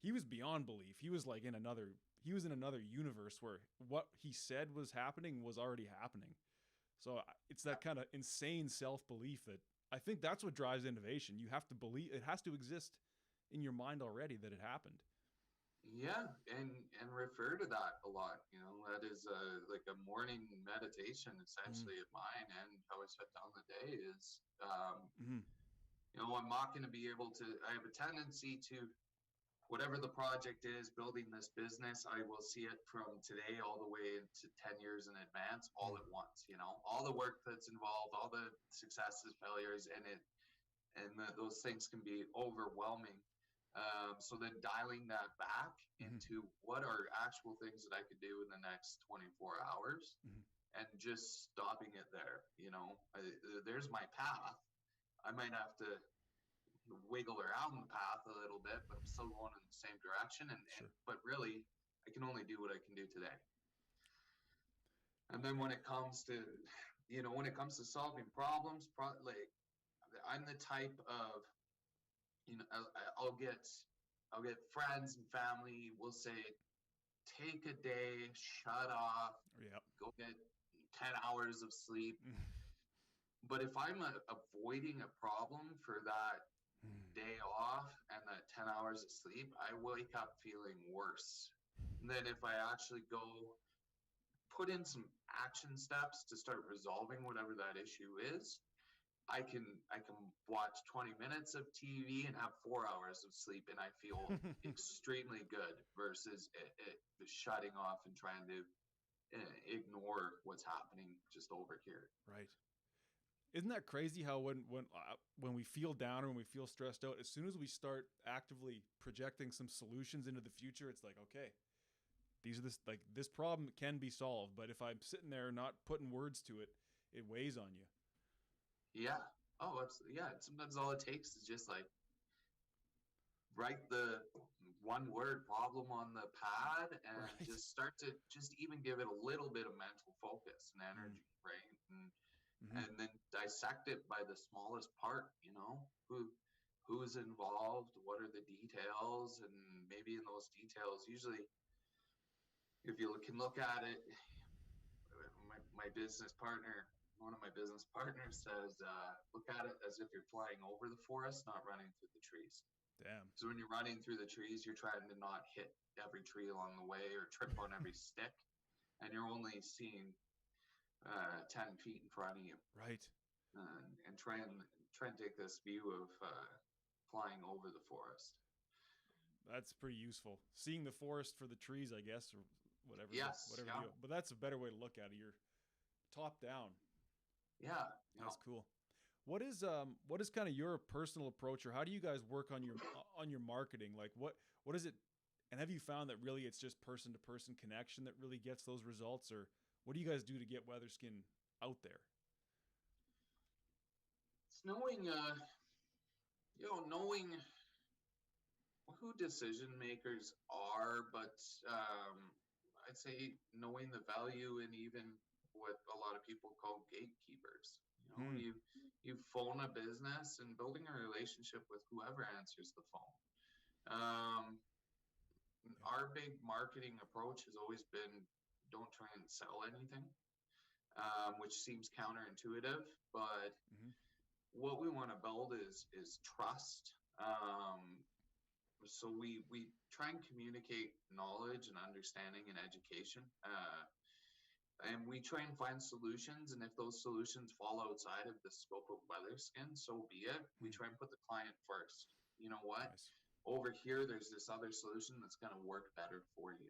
A: he was beyond belief. He was like in another universe where what he said was happening was already happening. So it's that kind of insane self-belief that I think that's what drives innovation. You have to believe it has to exist in your mind already that it happened.
B: Yeah, and refer to that a lot. That is like a morning meditation essentially of mine, and how I shut down the day is, I'm not going to be able to. I have a tendency to, whatever the project is, building this business, I will see it from today all the way into 10 years in advance, all at once. All the work that's involved, all the successes, failures, those things can be overwhelming. So then dialing that back into what are actual things that I could do in the next 24 hours and just stopping it there. There's my path. I might have to wiggle around the path a little bit, but I'm still going in the same direction.
A: Sure.
B: But really, I can only do what I can do today. And then when it comes to, solving problems, like I'm the type of, I'll get friends and family will say, take a day, shut off,
A: Yep.
B: go get 10 hours of sleep. But if I'm avoiding a problem for that day off and that 10 hours of sleep, I wake up feeling worse than if I actually go put in some action steps to start resolving whatever that issue is. I can watch 20 minutes of TV and have 4 hours of sleep, and I feel extremely good versus it shutting off and trying to ignore what's happening just over here.
A: Right. Isn't that crazy how when we feel down or when we feel stressed out, as soon as we start actively projecting some solutions into the future, it's like, okay, this problem can be solved. But if I'm sitting there not putting words to it, it weighs on you.
B: Yeah. Oh, absolutely. Yeah. Sometimes all it takes is just like write the one word problem on the pad and just start to just even give it a little bit of mental focus and energy, right? And then dissect it by the smallest part, who's involved, what are the details, and maybe in those details, usually if you can look at it, my business partner, one of my business partners says, look at it as if you're flying over the forest, not running through the trees.
A: Damn.
B: So when you're running through the trees, you're trying to not hit every tree along the way or trip on every stick, and you're only seeing 10 feet in front of you.
A: Right.
B: And try and take this view of flying over the forest.
A: That's pretty useful. Seeing the forest for the trees, I guess, or whatever.
B: Yes.
A: Whatever. Yeah. But that's a better way to look at it. You're top down.
B: Yeah.
A: That's cool. What is kind of your personal approach, or how do you guys work on your marketing? Like what is it? And have you found that really it's just person to person connection that really gets those results, or what do you guys do to get Weatherskin out there?
B: It's knowing who decision makers are, but I'd say knowing the value in even what a lot of people call gatekeepers. You phone a business and building a relationship with whoever answers the phone. Our big marketing approach has always been don't try and sell anything, which seems counterintuitive, but what we want to build is trust. So we try and communicate knowledge and understanding and education. And we try and find solutions, and if those solutions fall outside of the scope of Weatherskin, so be it. We try and put the client first. You know what?
A: Nice.
B: Over here, there's this other solution that's going to work better for you.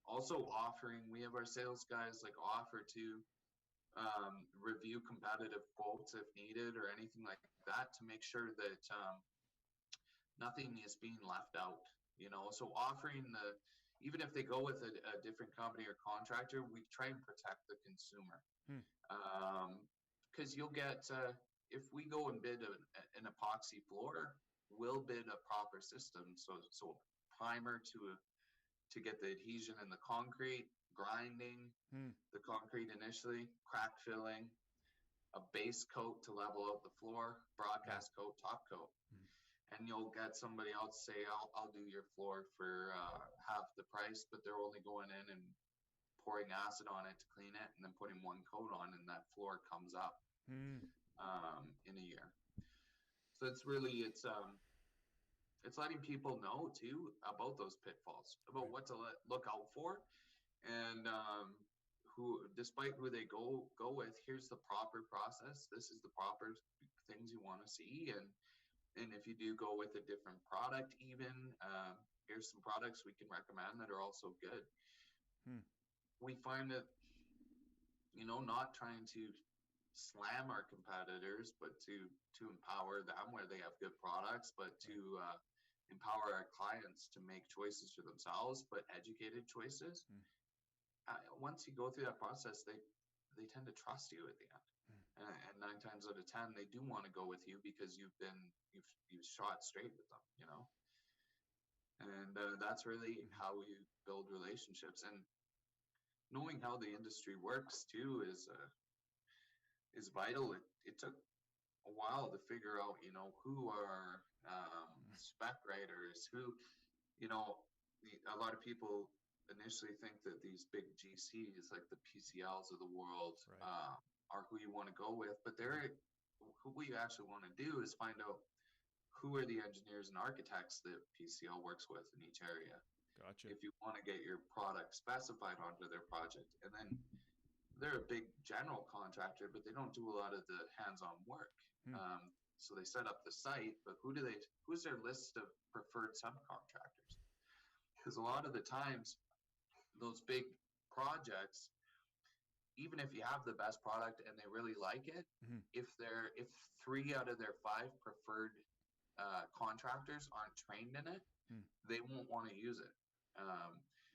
B: Also offering, we have our sales guys like offer to review competitive quotes if needed or anything like that to make sure that nothing is being left out. So offering even if they go with a different company or contractor, we try and protect the consumer. Because you'll get, if we go and bid an epoxy floor, we'll bid a proper system. So primer to get the adhesion in the concrete, grinding the concrete initially, crack filling, a base coat to level out the floor, broadcast coat, top coat. And you'll get somebody else say, I'll do your floor for half the price, but they're only going in and pouring acid on it to clean it and then putting one coat on, and that floor comes up in a year. So it's letting people know too about those pitfalls, about what to look out for, and despite who they go with, here's the proper process. This is the proper things you want to see, and if you do go with a different product, even here's some products we can recommend that are also good. We find that, not trying to slam our competitors, but to empower them where they have good products, but to empower our clients to make choices for themselves, but educated choices. Once you go through that process, they tend to trust you at the end. and 9 times out of 10 they do want to go with you because you've shot straight with them, and that's really
A: Mhm.
B: how we build relationships. And knowing how the industry works too is vital. It took a while to figure out, who are spec writers, who, a lot of people initially think that these big GCs, like the PCLs of the world,
A: Right.
B: are who you want to go with. But who we actually want to do is find out who are the engineers and architects that PCL works with in each area.
A: Gotcha.
B: If you want to get your product specified onto their project, and then they're a big general contractor, but they don't do a lot of the hands-on work.
A: Hmm.
B: So they set up the site, but who's their list of preferred subcontractors? Because a lot of the times, those big projects, even if you have the best product and they really like it,
A: Mhm.
B: if 3 out of their 5 preferred contractors aren't trained in it,
A: Hmm.
B: they won't want to use it.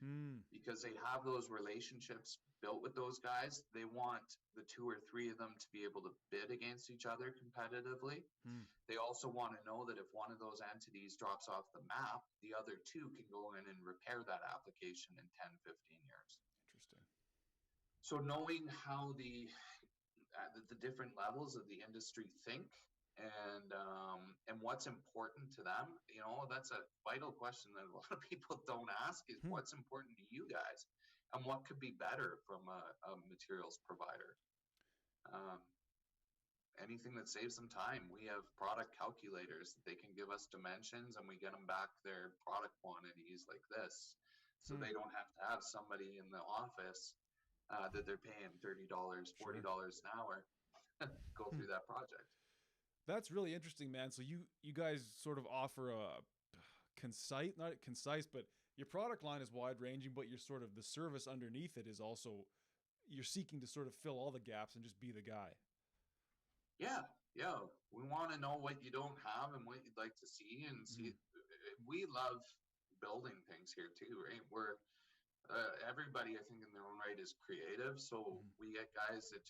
A: Hmm.
B: Because they have those relationships built with those guys. They want the 2 or 3 of them to be able to bid against each other competitively.
A: Hmm.
B: They also want to know that if one of those entities drops off the map, the other 2 can go in and repair that application in 10, 15 years.
A: Interesting.
B: So knowing how the different levels of the industry think, and what's important to them, that's a vital question that a lot of people don't ask, is
A: Hmm.
B: what's important to you guys, and what could be better from a materials provider. Anything that saves them time. We have product calculators that they can give us dimensions, and we get them back their product quantities like this, so
A: Hmm.
B: they don't have to have somebody in the office that they're paying $30, $40
A: Sure.
B: an hour go
A: Hmm.
B: through that project.
A: That's really interesting, man. So you guys sort of offer a concise, not concise, but your product line is wide ranging, but your sort of the service underneath it is also, you're seeking to sort of fill all the gaps and just be the guy.
B: Yeah, yeah. We want to know what you don't have and what you'd like to see, and
A: Mhm.
B: see. We love building things here too, right? We're everybody, I think, in their own right, is creative. So
A: Mhm.
B: we get guys that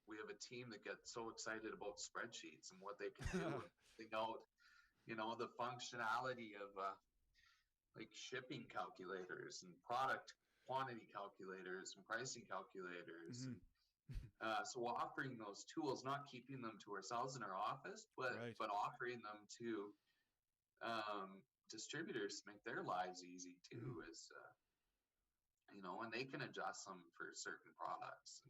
B: we have a team that gets so excited about spreadsheets and what they can do, and finding out, the functionality of like shipping calculators and product quantity calculators and pricing calculators.
A: Mhm.
B: And so offering those tools, not keeping them to ourselves in our office, but
A: Right.
B: offering them to distributors to make their lives easy
A: Mhm.
B: too, is and they can adjust them for certain products,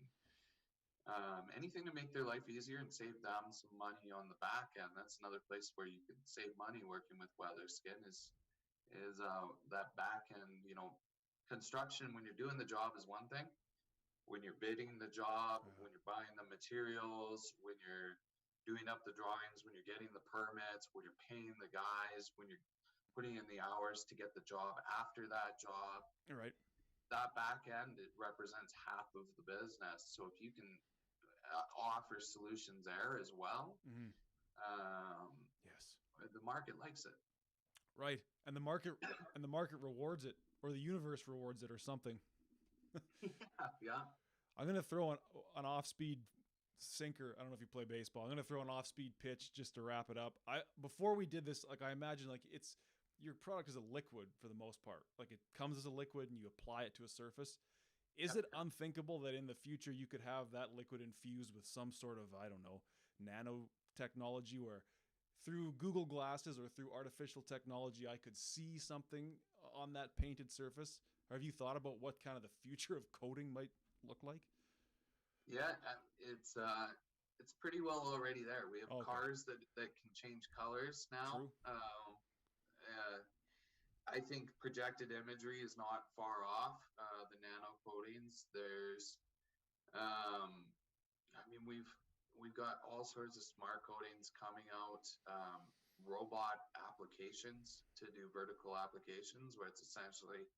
B: and anything to make their life easier and save them some money on the back end. That's another place where you can save money working with Weatherskin, is that back end. Construction, when you're doing the job, is one thing. When you're bidding the job,
A: Uh,
B: when you're buying the materials, when you're doing up the drawings, when you're getting the permits, when you're paying the guys, when you're putting in the hours to get the job after that job,
A: all right.
B: that back end, it represents half of the business. So if you can offer solutions there as well,
A: Mhm.
B: um,
A: Yes.
B: the market likes it.
A: Right. And the market rewards it, or the universe rewards it, or something.
B: Yeah, yeah.
A: I'm gonna throw an off speed sinker. I don't know if you play baseball. I'm gonna throw an off speed pitch just to wrap it up. I Before we did this, like I imagine, like it's your product is a liquid for the most part. Like it comes as a liquid and you apply it to a surface. Is
B: Yep.
A: it unthinkable that in the future you could have that liquid infused with some sort of, I don't know, nanotechnology where through Google glasses or through artificial technology I could see something on that painted surface? Or have you thought about what kind of the future of coating might look like?
B: Yeah, it's pretty well already there. We have
A: Oh, okay.
B: cars that can change colors now.
A: True.
B: I think projected imagery is not far off. The nano coatings. Um, I mean, we've got all sorts of smart coatings coming out. Robot applications to do vertical applications, where it's essentially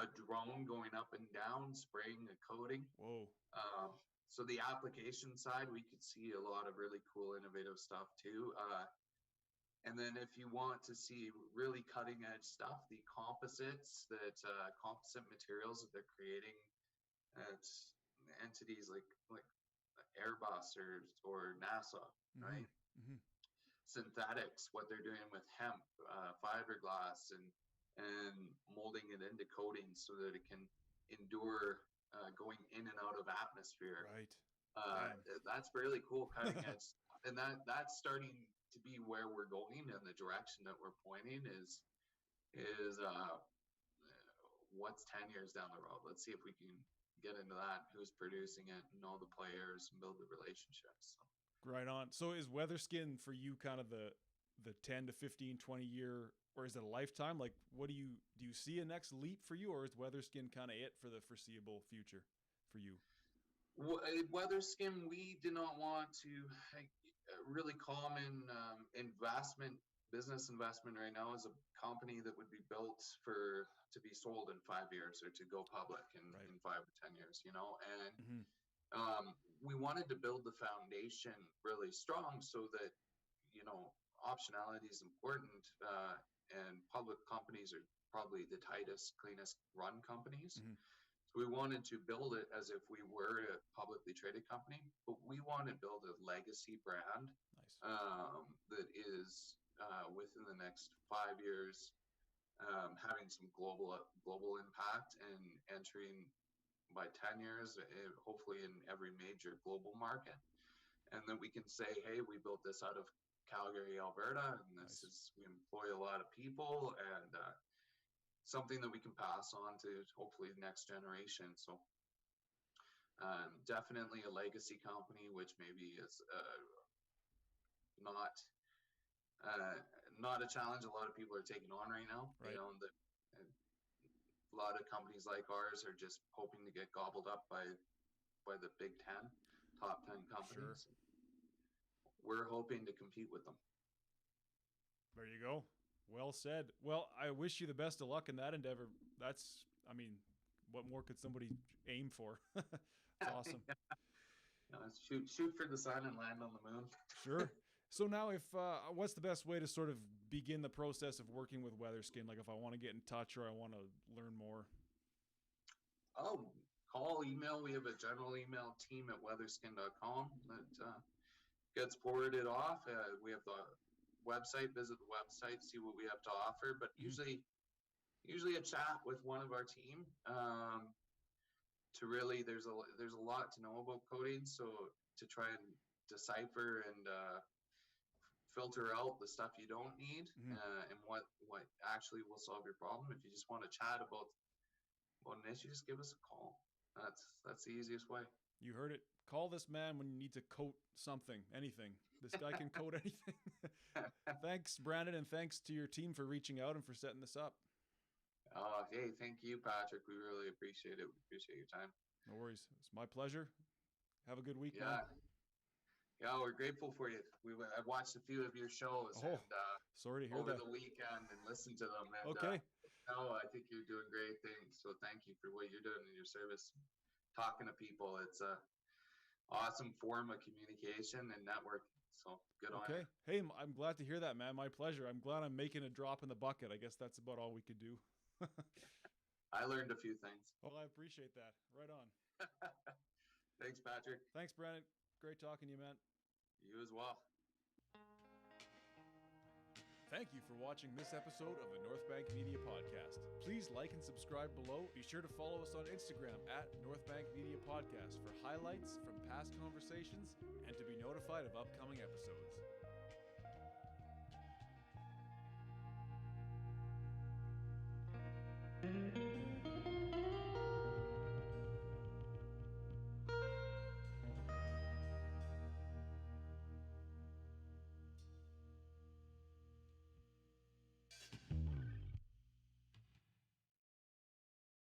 B: a drone going up and down, spraying a coating.
A: Whoa.
B: Um, so the application side, we could see a lot of really cool, innovative stuff too. And then if you want to see really cutting edge stuff, the composites, composite materials that they're creating at entities like Airbus or NASA, right?
A: Mm-hmm.
B: Synthetics, what they're doing with hemp, fiberglass, and molding it into coatings so that it can endure going in and out of atmosphere.
A: Right.
B: That's really cool, cutting edge, and that's starting to be where we're going, and the direction that we're pointing is what's 10 years down the road. Let's see if we can get into that, who's producing it, know the players, and build the relationships. So.
A: Right on. So is Weatherskin for you kind of the 10 to 15, 20 year, or is it a lifetime? Like, what do you see a next leap for you, or is Weatherskin kind of it for the foreseeable future for you?
B: Weatherskin, we do not want to really common business investment right now is a company that would be built to be sold in 5 years or to go public in 5 to 10 years, and we wanted to build the foundation really strong so that, optionality is important, and public companies are probably the tightest, cleanest run companies.
A: Mm-hmm.
B: So we wanted to build it as if we were a publicly traded company, but we want to build a legacy brand.
A: Nice.
B: That is within the next 5 years, having some global impact and entering by 10 years, hopefully in every major global market. And then we can say, hey, we built this out of Calgary, Alberta, and we employ a lot of people, and something that we can pass on to hopefully the next generation. So definitely a legacy company, which maybe is not a challenge a lot of people are taking on right now.
A: Right.
B: A lot of companies like ours are just hoping to get gobbled up by the Big 10, top 10 companies.
A: Sure.
B: We're hoping to compete with them.
A: There you go. Well said. Well, I wish you the best of luck in that endeavor. What more could somebody aim for? It's awesome.
B: Shoot for the sun and land on the moon.
A: Sure. So now, what's the best way to sort of begin the process of working with Weatherskin? Like if I want to get in touch or I want to learn more?
B: Oh, call, email. We have a general email, team@weatherskin.com that gets forwarded off. We have the website, visit the website, see what we have to offer, but usually a chat with one of our team to really, there's a lot to know about coding, so to try and decipher and filter out the stuff you don't need, and what actually will solve your problem. If you just want to chat about an issue, just give us a call. That's the easiest way.
A: You heard it. Call this man when you need to coat something, anything. This guy can code anything. Thanks, Brandon, and thanks to your team for reaching out and for setting this up.
B: Hey, thank you, Patrick. We really appreciate it. We appreciate your time.
A: No worries. It's my pleasure. Have a good week,
B: man.
A: Man.
B: Yeah, we're grateful for you. I've watched a few of your shows
A: sorry to hear
B: over
A: that.
B: the weekend and listened to them. And,
A: okay.
B: I think you're doing great things. So thank you for what you're doing in your service, talking to people. It's a awesome form of communication and networking. So good on you.
A: Hey, I'm glad to hear that, man. My pleasure. I'm glad I'm making a drop in the bucket. I guess that's about all we could do.
B: I learned a few things.
A: Well, I appreciate that. Right on.
B: Thanks, Patrick.
A: Thanks, Brandon. Great talking to you, man.
B: You as well.
A: Thank you for watching this episode of the North Bank Media Podcast. Please like and subscribe below. Be sure to follow us on Instagram @North Bank Media Podcast for highlights from past conversations and to be notified of upcoming episodes.